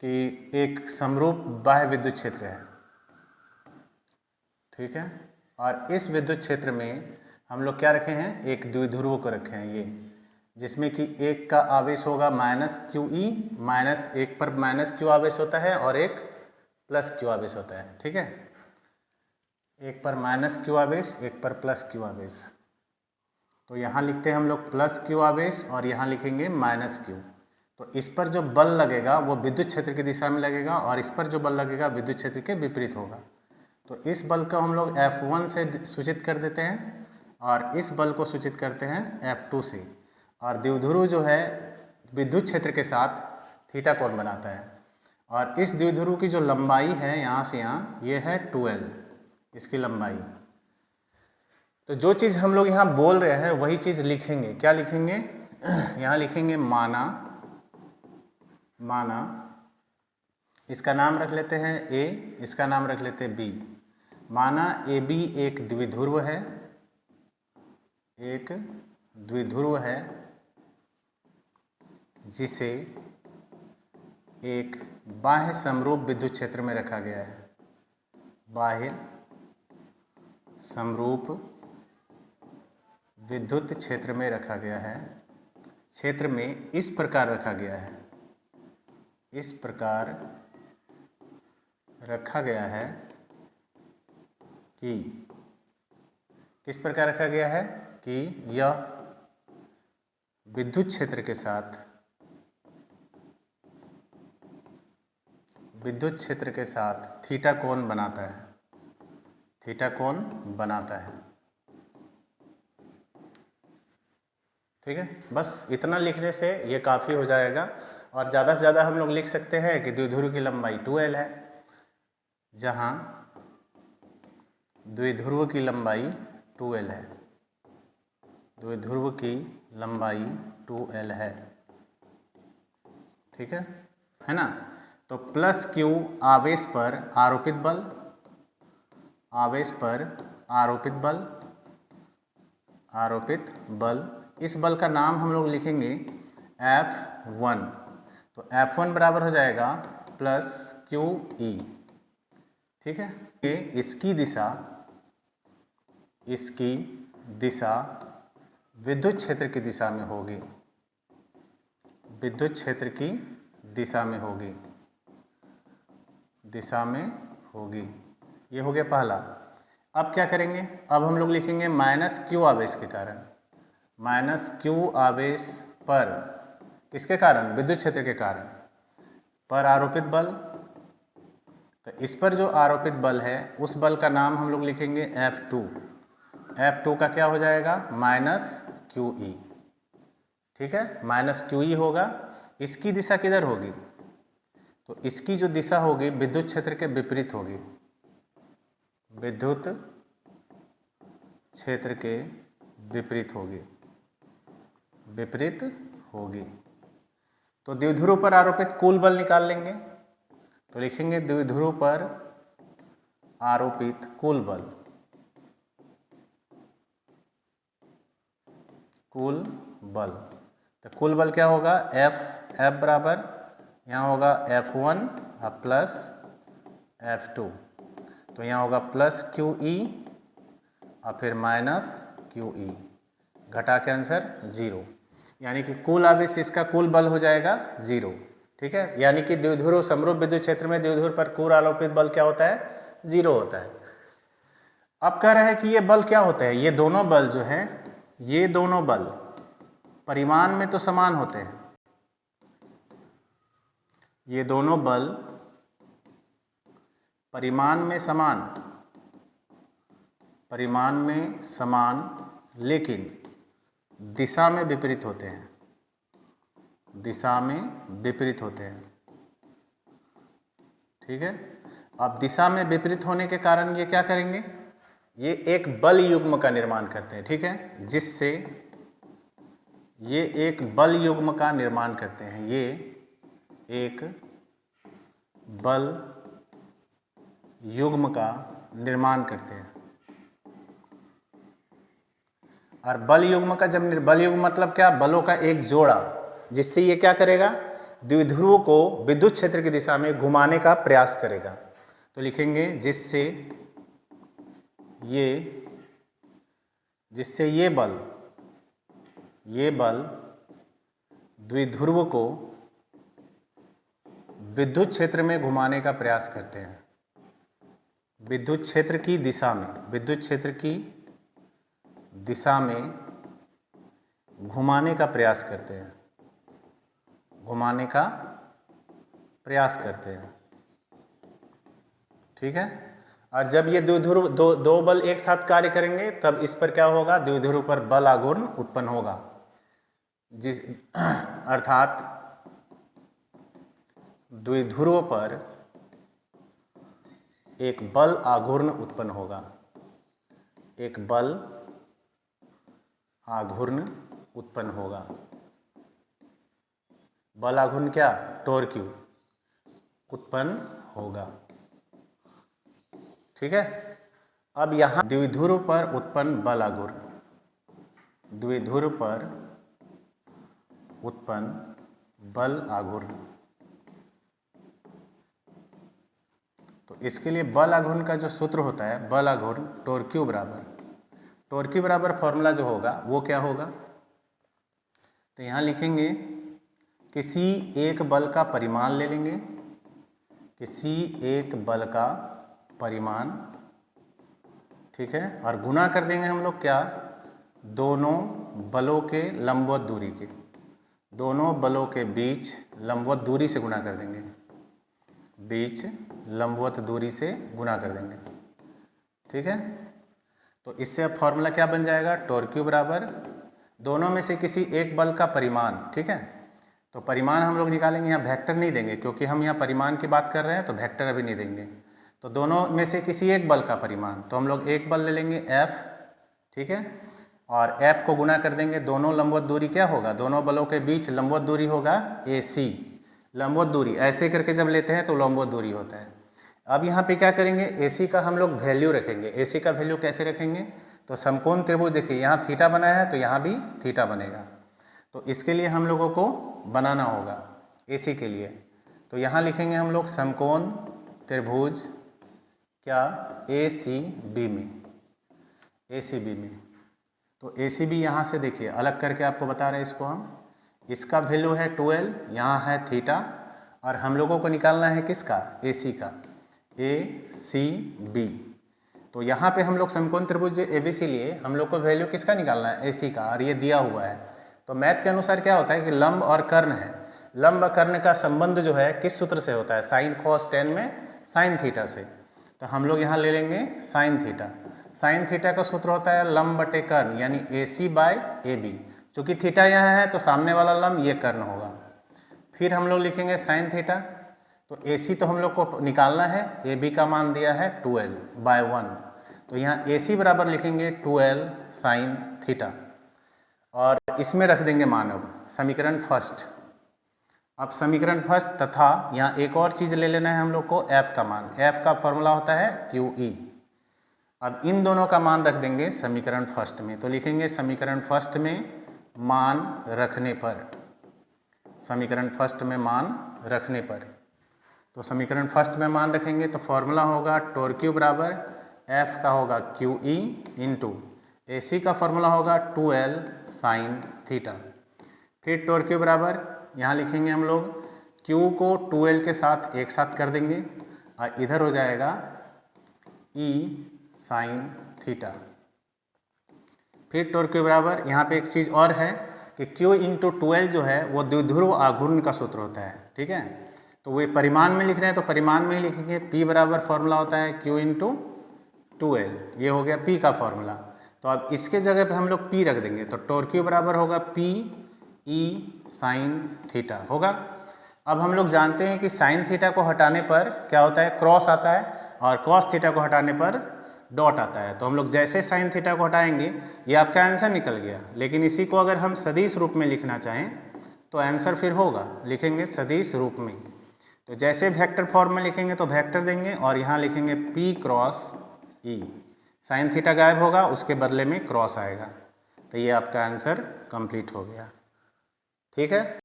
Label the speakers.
Speaker 1: कि एक समरूप बाह्य विद्युत क्षेत्र है, ठीक है। और इस विद्युत क्षेत्र में हम लोग क्या रखे हैं, एक द्विध्रुव को रखे हैं ये, जिसमें कि एक का आवेश होगा माइनस क्यू ई, माइनस एक पर माइनस क्यू आवेश होता है और एक प्लस क्यू आवेश होता है, ठीक है। एक पर माइनस क्यू आवेश, एक पर प्लस क्यू आवेश। तो यहाँ लिखते हैं हम लोग प्लस क्यू आवेश और यहाँ लिखेंगे माइनस क्यू। तो इस पर जो बल लगेगा वो विद्युत क्षेत्र की दिशा में लगेगा और इस पर जो बल लगेगा विद्युत क्षेत्र के विपरीत होगा। तो इस बल को हम लोग F1 से सूचित कर देते हैं और इस बल को सूचित करते हैं F2 से। और द्विध्रुव जो है विद्युत क्षेत्र के साथ थीटा कोण बनाता है। और इस द्विध्रुव की जो लंबाई है यहाँ से यहाँ, ये है 2L इसकी लंबाई। तो जो चीज़ हम लोग यहाँ बोल रहे हैं वही चीज़ लिखेंगे। क्या लिखेंगे, यहाँ लिखेंगे माना इसका नाम रख लेते हैं A, इसका नाम रख लेते हैं B। माना AB एक द्विध्रुव है, एक द्विध्रुव है जिसे एक बाह्य समरूप विद्युत क्षेत्र में रखा गया है। बाह्य समरूप विद्युत क्षेत्र में रखा गया है। क्षेत्र में इस प्रकार रखा गया है, इस प्रकार रखा गया है कि किस प्रकार रखा गया है कि यह विद्युत क्षेत्र के साथ थीटा कोण बनाता है, थीटा कोण बनाता है, ठीक है। बस इतना लिखने से ये काफ़ी हो जाएगा। और ज़्यादा से ज़्यादा हम लोग लिख सकते हैं कि द्विध्रुव की लंबाई 2L है, जहाँ द्विध्रुव की लंबाई 2L है, द्विध्रुव की लंबाई 2L है, ठीक है ना। तो प्लस क्यू आवेश पर आरोपित बल, आवेश पर आरोपित बल, आरोपित बल, इस बल का नाम हम लोग लिखेंगे F1। तो F1 बराबर हो जाएगा प्लस क्यू ई, ठीक है। ये इसकी दिशा विद्युत क्षेत्र की दिशा में होगी, विद्युत क्षेत्र की दिशा में होगी, ये हो गया पहला। अब क्या करेंगे, अब हम लोग लिखेंगे माइनस क्यू आवेश के कारण, माइनस क्यू आवेश पर किसके कारण, विद्युत क्षेत्र के कारण, पर आरोपित बल। तो इस पर जो आरोपित बल है उस बल का नाम हम लोग लिखेंगे F2। F2 का क्या हो जाएगा, माइनस क्यू ई, ठीक है, माइनस क्यू ई होगा। इसकी दिशा किधर होगी, तो इसकी जो दिशा होगी विद्युत क्षेत्र के विपरीत होगी, विद्युत क्षेत्र के विपरीत होगी, विपरीत होगी। तो द्विध्रुव पर आरोपित कुल बल निकाल लेंगे। तो लिखेंगे द्विध्रुव पर आरोपित कुल बल, कुल बल। तो कुल बल क्या होगा, F बराबर यहाँ होगा F1 और प्लस F2। तो यहाँ होगा प्लस क्यू ई और फिर माइनस क्यू ई, घटा के आंसर 0, यानी कि कुल आवेश इसका कुल बल हो जाएगा 0, ठीक है। यानी कि द्विध्रुव समरूप विद्युत क्षेत्र में द्विध्रुव पर कुल आरोपित बल क्या होता है, 0 होता है। अब कह रहा है कि ये बल क्या होता है, ये दोनों बल जो हैं, ये दोनों बल परिमाण में तो समान होते हैं, ये दोनों बल परिमाण में समान लेकिन दिशा में विपरीत होते हैं, दिशा में विपरीत होते हैं, ठीक है। अब दिशा में विपरीत होने के कारण ये क्या करेंगे, ये एक बल युग्म का निर्माण करते हैं, ठीक है, जिससे ये एक बल युग्म का निर्माण करते हैं, ये एक बल युग्म का निर्माण करते हैं। और बल युग्म का जब बल युग्म मतलब क्या, बलों का एक जोड़ा, जिससे ये क्या करेगा, द्विध्रुव को विद्युत क्षेत्र की दिशा में घुमाने का प्रयास करेगा। तो लिखेंगे जिससे ये बल द्विध्रुव को विद्युत क्षेत्र में घुमाने का प्रयास करते हैं। विद्युत क्षेत्र की दिशा में घुमाने का प्रयास करते हैं। ठीक है। और जब ये द्विध्रुव दो बल एक साथ कार्य करेंगे तब इस पर क्या होगा, द्विध्रुव पर बल आघूर्ण उत्पन्न होगा, अर्थात द्विध्रुव पर एक बल आघूर्ण उत्पन्न होगा। बल आघूर्ण क्या, टॉर्क उत्पन्न होगा। ठीक है। अब यहां द्विध्रुव पर उत्पन्न बल आघूर्ण, तो इसके लिए बल आघूर्ण का जो सूत्र होता है, बल आघूर्ण टॉर्क क्यू बराबर फॉर्मूला जो होगा वो क्या होगा, तो यहां लिखेंगे किसी एक बल का परिमाण ले लेंगे, ठीक है, और गुना कर देंगे हम लोग क्या, दोनों बलों के लंबवत दूरी के, दोनों बलों के बीच लंबवत दूरी से गुना कर देंगे, ठीक है। तो इससे अब फॉर्मूला क्या बन जाएगा, टॉर्क क्यू बराबर दोनों में से किसी एक बल का परिमाण। ठीक है। तो परिमाण हम लोग निकालेंगे, यहाँ वेक्टर नहीं देंगे क्योंकि हम यहाँ परिमाण की बात कर रहे हैं, तो वेक्टर अभी नहीं देंगे। तो दोनों में से किसी एक बल का परिमाण, तो हम लोग एक बल ले लेंगे F, ठीक है, और F को गुना कर देंगे, दोनों लंबवत दूरी क्या होगा, दोनों बलों के बीच लंबवत दूरी होगा AC। लंबवत दूरी ऐसे करके जब लेते हैं तो लंबवत दूरी होता है। अब यहाँ पे क्या करेंगे, AC का हम लोग वैल्यू रखेंगे। AC का वैल्यू कैसे रखेंगे, तो समकोण त्रिभुज देखिए यहाँ थीटा बना है तो यहाँ भी थीटा बनेगा, तो इसके लिए हम लोगों को बनाना होगा AC के लिए। तो यहाँ लिखेंगे हम लोग समकोण त्रिभुज क्या, ACB में, तो ACB यहाँ से देखिए अलग करके आपको बता रहे हैं इसको हम, इसका वैल्यू है 12, यहाँ है थीटा, और हम लोगों को निकालना है किसका, AC का, ACB। तो यहाँ पे हम लोग समकोण त्रिभुज ABC लिए हम लोग को वैल्यू किसका निकालना है, AC का, और ये दिया हुआ है। तो मैथ के अनुसार क्या होता है कि लंब और कर्ण है, लंब और कर्ण का संबंध जो है किस सूत्र से होता है, साइन कॉस टेन में साइन थीटा से। तो हम लोग यहाँ ले लेंगे साइन थीटा। साइन थीटा का सूत्र होता है लंब बटे कर्ण, यानी AC बाय AB। चूँकि थीटा यहाँ है तो सामने वाला लंब ये कर्ण होगा। फिर हम लोग लिखेंगे साइन थीटा, तो AC तो हम लोग को निकालना है, AB का मान दिया है 12/1, तो यहाँ AC बराबर लिखेंगे 12 साइन थीटा, और इसमें रख देंगे मान अब समीकरण फर्स्ट। अब समीकरण फर्स्ट तथा यहाँ एक और चीज़ ले लेना है हम लोग को, F का मान। F का फॉर्मूला होता है QE। अब इन दोनों का मान रख देंगे समीकरण फर्स्ट में, तो लिखेंगे समीकरण फर्स्ट में मान रखने पर, तो समीकरण फर्स्ट में मान रखेंगे तो फॉर्मूला होगा टॉर्क क्यू बराबर F का होगा QE इंटू AC का फॉर्मूला होगा 2L साइन थीटा। फिर टॉर्क क्यू बराबर यहाँ लिखेंगे हम लोग, Q को 2L के साथ एक साथ कर देंगे और इधर हो जाएगा E साइन थीटा। फिर टॉर्क क्यू बराबर यहाँ पे एक चीज़ और है कि Q इंटू 2L जो है वो द्विध्रुव आघूर्ण का सूत्र होता है। ठीक है, तो वे परिमाण में लिख रहे हैं तो परिमाण में ही लिखेंगे, P बराबर फॉर्मूला होता है Q इंटू 2L, ये हो गया P का फॉर्मूला। तो अब इसके जगह पे हम लोग P रख देंगे, तो टॉर्क क्यू बराबर होगा P E साइन थीटा होगा। अब हम लोग जानते हैं कि साइन थीटा को हटाने पर क्या होता है, क्रॉस आता है, और कॉस थीटा को हटाने पर डॉट आता है। तो हम लोग जैसे साइन थीटा को हटाएंगे ये आपका आंसर निकल गया। लेकिन इसी को अगर हम सदिश रूप में लिखना चाहें तो आंसर फिर होगा, लिखेंगे सदिश रूप में। तो जैसे वेक्टर फॉर्म में लिखेंगे तो वेक्टर देंगे और यहाँ लिखेंगे P cross E, sine theta गायब होगा, उसके बदले में क्रॉस आएगा। तो ये आपका आंसर कंप्लीट हो गया। ठीक है।